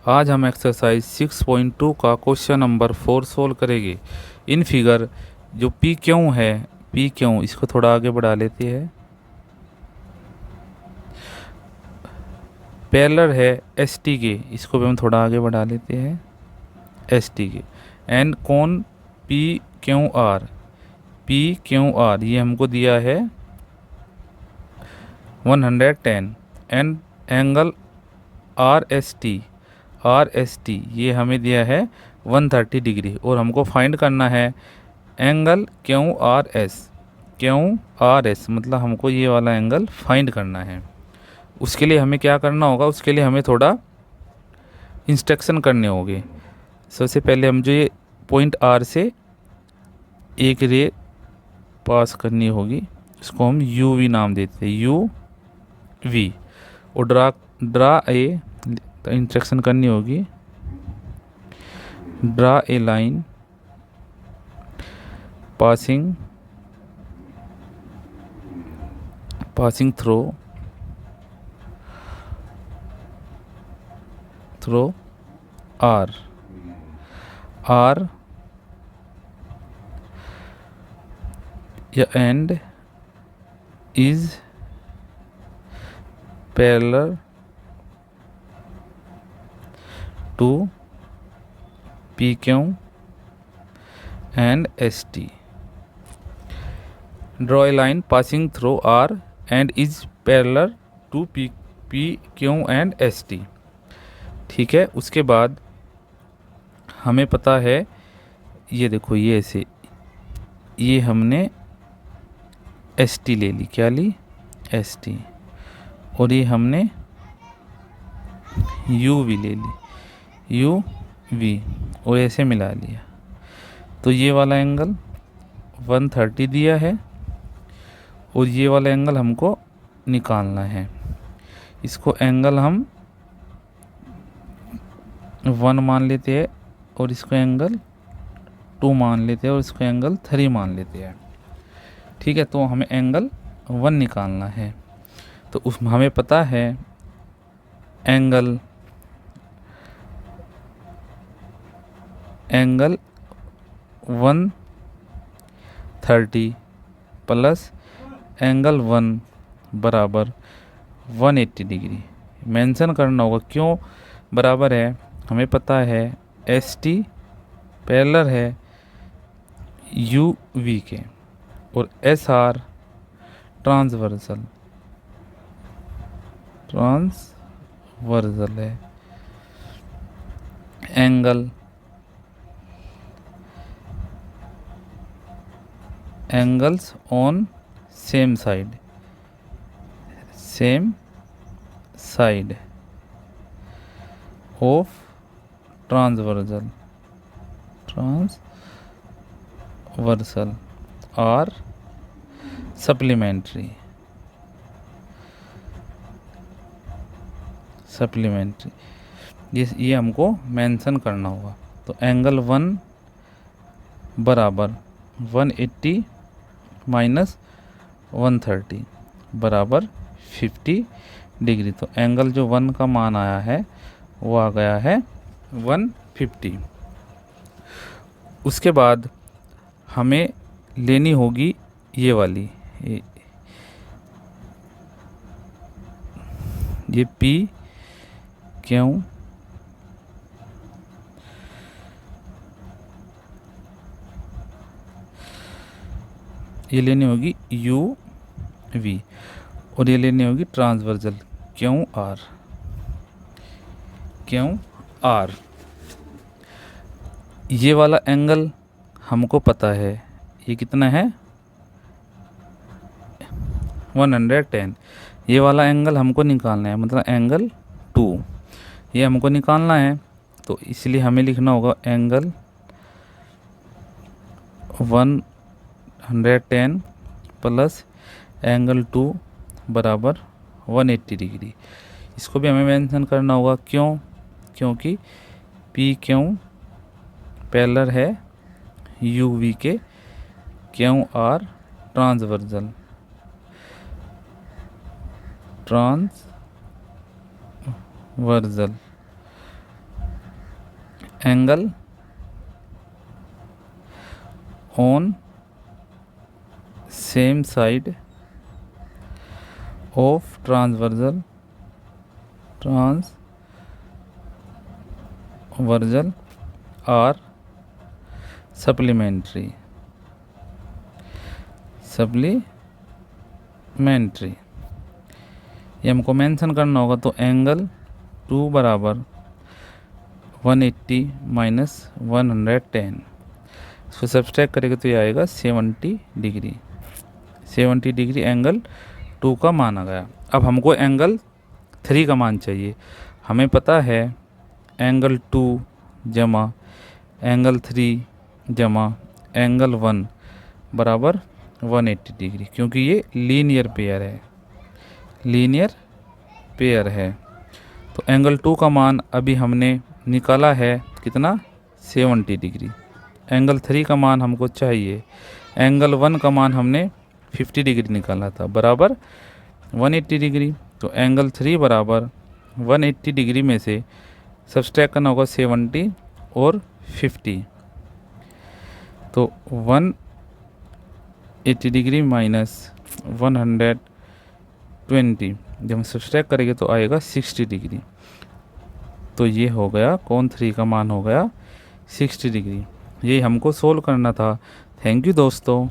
आज हम एक्सरसाइज 6.2 का क्वेश्चन नंबर 4 सोल्व करेंगे। इन फिगर जो पी क्यों है, पी क्यों, इसको थोड़ा आगे बढ़ा लेते हैं। पैरेलल है एस टी के, इसको भी हम थोड़ा आगे बढ़ा लेते हैं एस टी के। एंड कौन पी क्यों आर, पी क्यों आर ये हमको दिया है 110। And angle R S T ये हमें दिया है 130 डिग्री। और हमको फाइंड करना है एंगल क्यू आर एस मतलब हमको ये वाला एंगल फाइंड करना है। उसके लिए हमें क्या करना होगा, उसके लिए हमें थोड़ा इंस्ट्रक्शन करने होंगे। सबसे पहले हम जो ये पॉइंट आर से एक रे पास करनी होगी, इसको हम यू वी नाम देते हैं, यू वी। और ड्रा ए इंस्ट्रक्शन करनी होगी, draw a line passing through R and is parallel to P Q and S T. Draw a line passing through R and is parallel to P Q and S T. ठीक है, उसके बाद हमें पता है, ये देखो ये ऐसे, ये हमने एस टी ले ली, क्या ली, एस टी। और ये हमने यू वी ले ली, यू वी, और ऐसे मिला लिया। तो ये वाला एंगल 130 दिया है और ये वाला एंगल हमको निकालना है। इसको एंगल हम 1 मान लेते हैं और इसको एंगल 2 मान लेते हैं और इसको एंगल 3 मान लेते हैं। ठीक है, तो हमें एंगल 1 निकालना है। तो उस हमें पता है एंगल 130 प्लस एंगल 1 बराबर 180 डिग्री। मेंशन करना होगा क्यों बराबर है, हमें पता है एस टी पैरेलल है यू वी के और एस आर ट्रांसवर्सल है। Angles on same side of transversal are supplementary. ये हमको मेंशन करना होगा। तो एंगल 1 बराबर 180 माइनस 130 बराबर 50 डिग्री। तो एंगल जो 1 का मान आया है वो आ गया है 150। उसके बाद हमें लेनी होगी ये वाली, ये पी क्यों ये लेनी होगी यू वी और ये लेनी होगी ट्रांसवर्सल क्यों आर। ये वाला एंगल हमको पता है, ये कितना है 110। ये वाला एंगल हमको निकालना है, मतलब एंगल 2 ये हमको निकालना है। तो इसलिए हमें लिखना होगा एंगल 110 प्लस एंगल 2 बराबर 180 डिग्री। इसको भी हमें मेंशन करना होगा क्योंकि पी क्यों पैरेलल है यू वी के, क्यों R transversal angle on same side of transversal are supplementary ये हमको मेंशन करना होगा। तो एंगल 2 बराबर 180 माइनस 110, इसको सब्सट्रैक्ट करेंगे तो ये आएगा 70 डिग्री। 70 डिग्री एंगल 2 का मान आ गया। अब हमको एंगल 3 का मान चाहिए। हमें पता है एंगल 2 जमा एंगल 3 जमा एंगल 1 बराबर 180 डिग्री, क्योंकि ये लीनियर पेयर है। तो एंगल 2 का मान अभी हमने निकाला है कितना, 70 डिग्री। एंगल 3 का मान हमको चाहिए, एंगल 1 का मान हमने 50 डिग्री निकाला था, बराबर 180 डिग्री। तो एंगल 3 बराबर 180 डिग्री में से सब्सट्रैक्ट करना होगा 70 और 50। तो 180 डिग्री माइनस 120 जब हम सब्सट्रैक्ट करेंगे तो आएगा 60 डिग्री। तो ये हो गया कोण 3 का मान हो गया 60 डिग्री। ये हमको सोल्व करना था। थैंक यू दोस्तों।